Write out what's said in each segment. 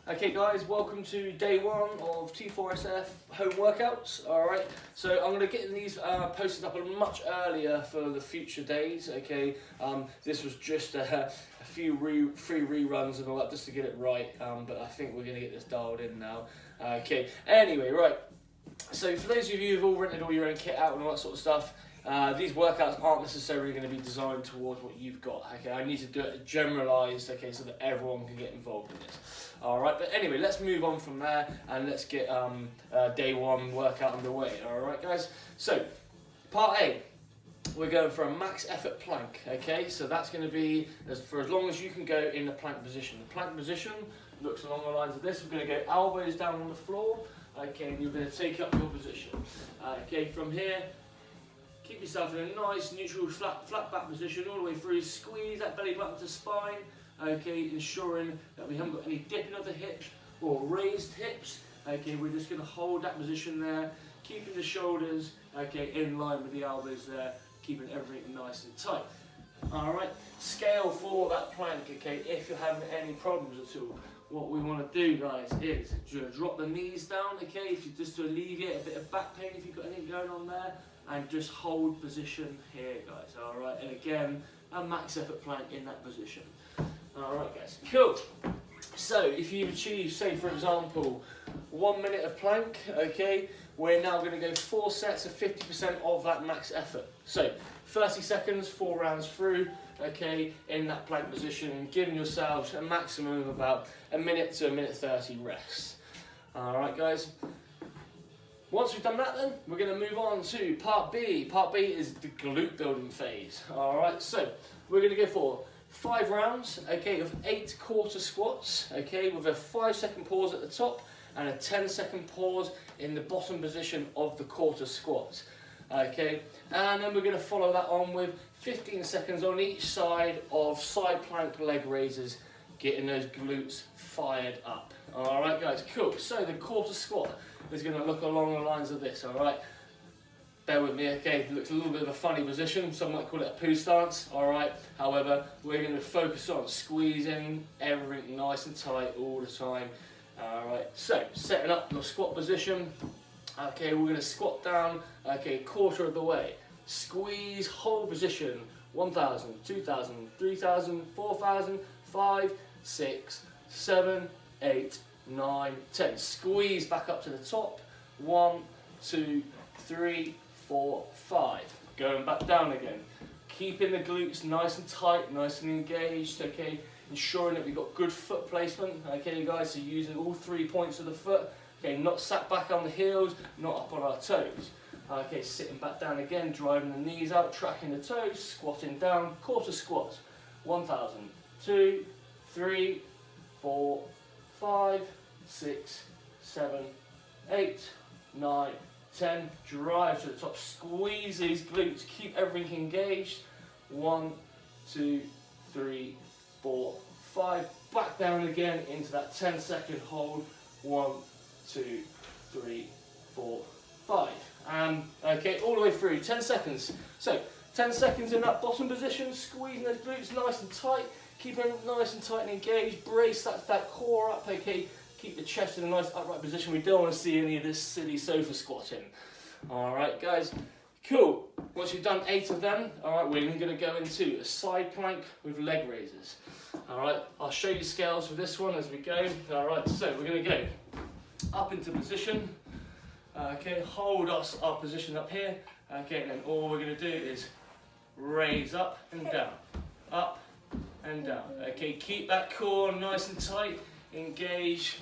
Okay guys, welcome to day one of T4Sf home workouts. Alright, so I'm going to get these posted up much earlier for the future days. Okay, this was just a few free reruns and all that just to get it right, but I think we're going to get this dialed in now. Okay, anyway, right, so for those of you who've all rented all your own kit out and all that sort of stuff, these workouts aren't necessarily going to be designed towards what you've got. Okay, I need to do it generalised, okay, so that everyone can get involved in this. All right, but anyway, let's move on from there and let's get day one workout underway. All right, guys. So, part A, we're going for a max effort plank. Okay, so that's going to be for as long as you can go in the plank position. The plank position looks along the lines of this. We're going to go elbows down on the floor. Okay, and you're going to take up your position. Okay, from here, keep yourself in a nice neutral flat back position all the way through. Squeeze that belly button to spine. Okay, ensuring that we haven't got any dipping of the hips or raised hips. Okay, we're just going to hold that position there, keeping the shoulders, okay, in line with the elbows there, keeping everything nice and tight. All right, scale for that plank. Okay, if you're having any problems at all, what we want to do, guys, is drop the knees down. Okay, if you just to alleviate a bit of back pain if you've got anything going on there, and just hold position here, guys. All right, and again, a max effort plank in that position. Alright guys, cool. So if you've achieved, say for example, 1 minute of plank, okay, we're now going to go 4 sets of 50% of that max effort. So 30 seconds, 4 rounds through, okay, in that plank position, giving yourselves a maximum of about a minute to a minute 30 rest. Alright guys. Once we've done that then, we're going to move on to part B. Part B is the glute building phase. Alright, so we're going to go for 5 rounds, okay, of 8 quarter squats, okay, with a 5-second pause at the top and a 10-second pause in the bottom position of the quarter squat, okay, and then we're going to follow that on with 15 seconds on each side of side plank leg raises, getting those glutes fired up. Alright guys, cool. So the quarter squat is going to look along the lines of this, alright. Bear with me, okay, it looks a little bit of a funny position, some might call it a poo stance, alright. However, we're going to focus on squeezing everything nice and tight all the time. Alright, so setting up your squat position, okay, we're going to squat down, okay, quarter of the way. Squeeze, hold position, 1,000, 2,000, 3,000, 4,000, 5, 6, 7, 8, 9, 10. Squeeze back up to the top, 1, 2, 3, 4, 5. Going back down again. Keeping the glutes nice and tight, nice and engaged, okay? Ensuring that we've got good foot placement, okay guys? So using all 3 points of the foot, okay? Not sat back on the heels, not up on our toes. Okay, sitting back down again, driving the knees out, tracking the toes, squatting down, quarter squat. 1,000, 2, 3, 4, 5, 6, 7, 8, 9, 10, drive to the top, squeeze these glutes, keep everything engaged. 1, 2, 3, 4, 5, back down again into that 10-second hold. 1, 2, 3, 4, 5. Okay, all the way through, 10 seconds. So, 10 seconds in that bottom position, squeezing those glutes nice and tight, keep them nice and tight and engaged, brace that core up, okay? Keep the chest in a nice upright position. We don't want to see any of this silly sofa squatting. Alright guys, cool. Once you've done 8 of them, alright, we're going to go into a side plank with leg raises. Alright, I'll show you scales for this one as we go. Alright, so we're going to go up into position. Okay, hold our position up here. Okay, and then all we're going to do is raise up and down. Up and down. Okay, keep that core nice and tight. Engage.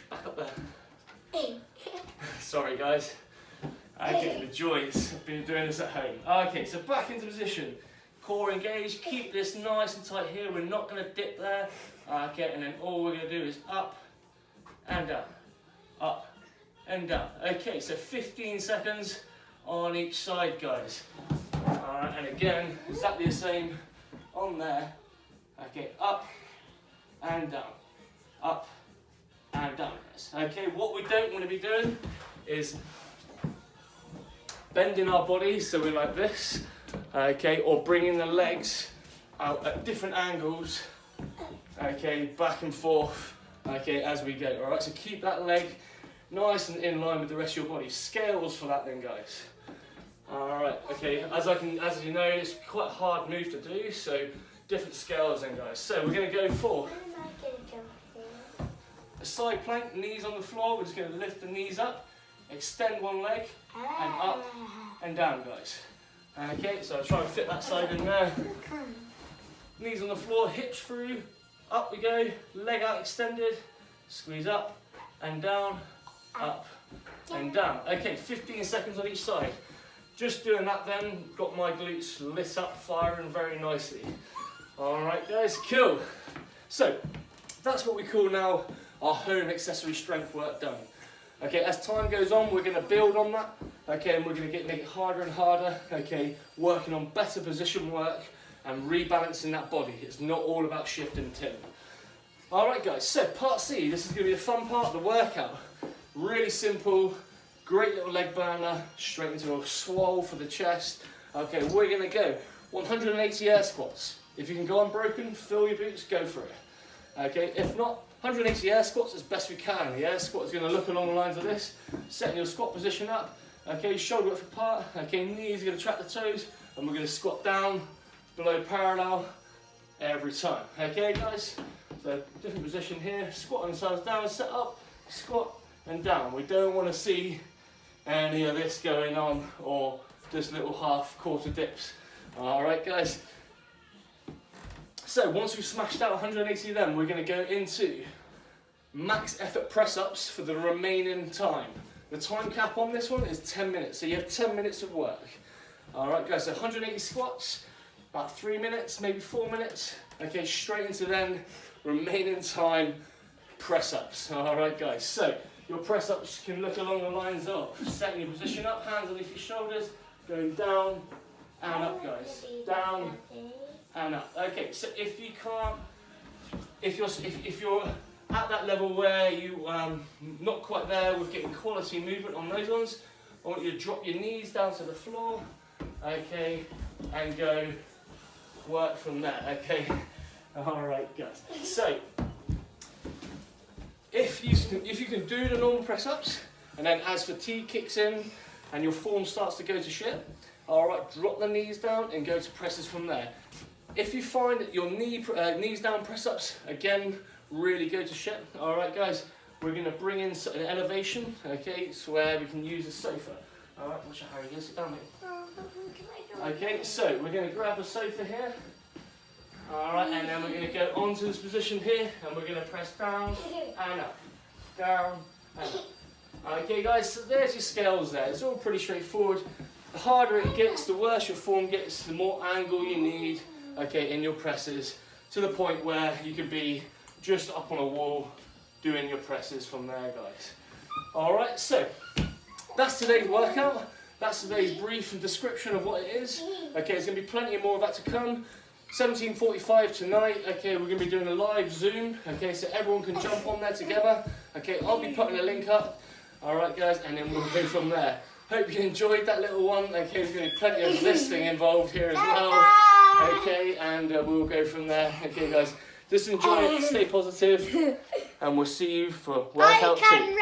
Back up there. Sorry guys. Okay, the joys of been doing this at home. Okay, so back into position. Core engaged. Keep this nice and tight here. We're not going to dip there. Okay, and then all we're going to do is up and down. Up and down. Okay, so 15 seconds on each side, guys. Alright, and again, exactly the same on there. Okay, up and down. Up and down. Okay, what we don't want to be doing is bending our bodies so we're like this, okay, or bringing the legs out at different angles, okay, back and forth okay, as we go. All right, so keep that leg nice and in line with the rest of your body. Scales for that then, guys. All right, okay, as you know, it's quite a hard move to do, so different scales then, guys. So we're going to go for a side plank, knees on the floor. We're just going to lift the knees up, extend one leg, and up and down, guys. Okay, so I'll try and fit that side in there. Knees on the floor, hips through, up we go, leg out extended, squeeze up and down, up and down. Okay, 15 seconds on each side. Just doing that then, got my glutes lit up, firing very nicely. All right, guys, cool. So, that's what we call now our home accessory strength work done. Okay, as time goes on, we're gonna build on that. Okay, and we're gonna make it harder and harder. Okay, working on better position work and rebalancing that body. It's not all about shifting tin. All right, guys, so part C, this is gonna be the fun part of the workout. Really simple. Great little leg burner, straight into a swole for the chest. Okay, we're gonna go 180 air squats. If you can go unbroken, fill your boots, go for it. Okay, if not, 180 air squats as best we can. The air squat is gonna look along the lines of this. Setting your squat position up, okay, shoulder width apart, okay, knees are gonna track the toes, and we're gonna squat down, below parallel, every time. Okay, guys? So, different position here, squat on the sides down, set up, squat, and down. We don't wanna see any of this going on, or just little half-quarter dips. All right, guys. So once we've smashed out 180 of them, we're going to go into max effort press-ups for the remaining time. The time cap on this one is 10 minutes, so you have 10 minutes of work. All right, guys. So 180 squats, about 3 minutes, maybe 4 minutes. Okay, straight into then remaining time press-ups. All right, guys. So your press-ups can look along the lines of setting your position up, hands underneath your shoulders, going down and up, guys. Down and up. Okay, so if you can't, if you're at that level where you not quite there with getting quality movement on those ones, I want you to drop your knees down to the floor, okay, and go work from there. Okay. All right, guys. So if you can do the normal press-ups, and then as fatigue kicks in and your form starts to go to shit, all right, drop the knees down and go to presses from there. If you find that your knees down press-ups, again, really go to shit, all right, guys, we're going to bring in an elevation, okay, so where we can use a sofa. All right, watch out, Harry, go sit down, mate. Okay, so we're going to grab a sofa here. All right, and then we're going to go onto this position here, and we're going to press down and up, down and up. Okay, guys, so there's your scales there. It's all pretty straightforward. The harder it gets, the worse your form gets, the more angle you need, okay, in your presses, to the point where you can be just up on a wall doing your presses from there, guys. All right, so that's today's workout. That's today's brief description of what it is. Okay, there's going to be plenty more of that to come. 17:45 tonight, okay, we're going to be doing a live Zoom, okay, so everyone can jump on there together, okay, I'll be putting a link up, alright guys, and then we'll go from there. Hope you enjoyed that little one, okay, there's going to be plenty of listening involved here as well, okay, and we'll go from there, okay guys, just enjoy it, stay positive, and we'll see you for workout 2.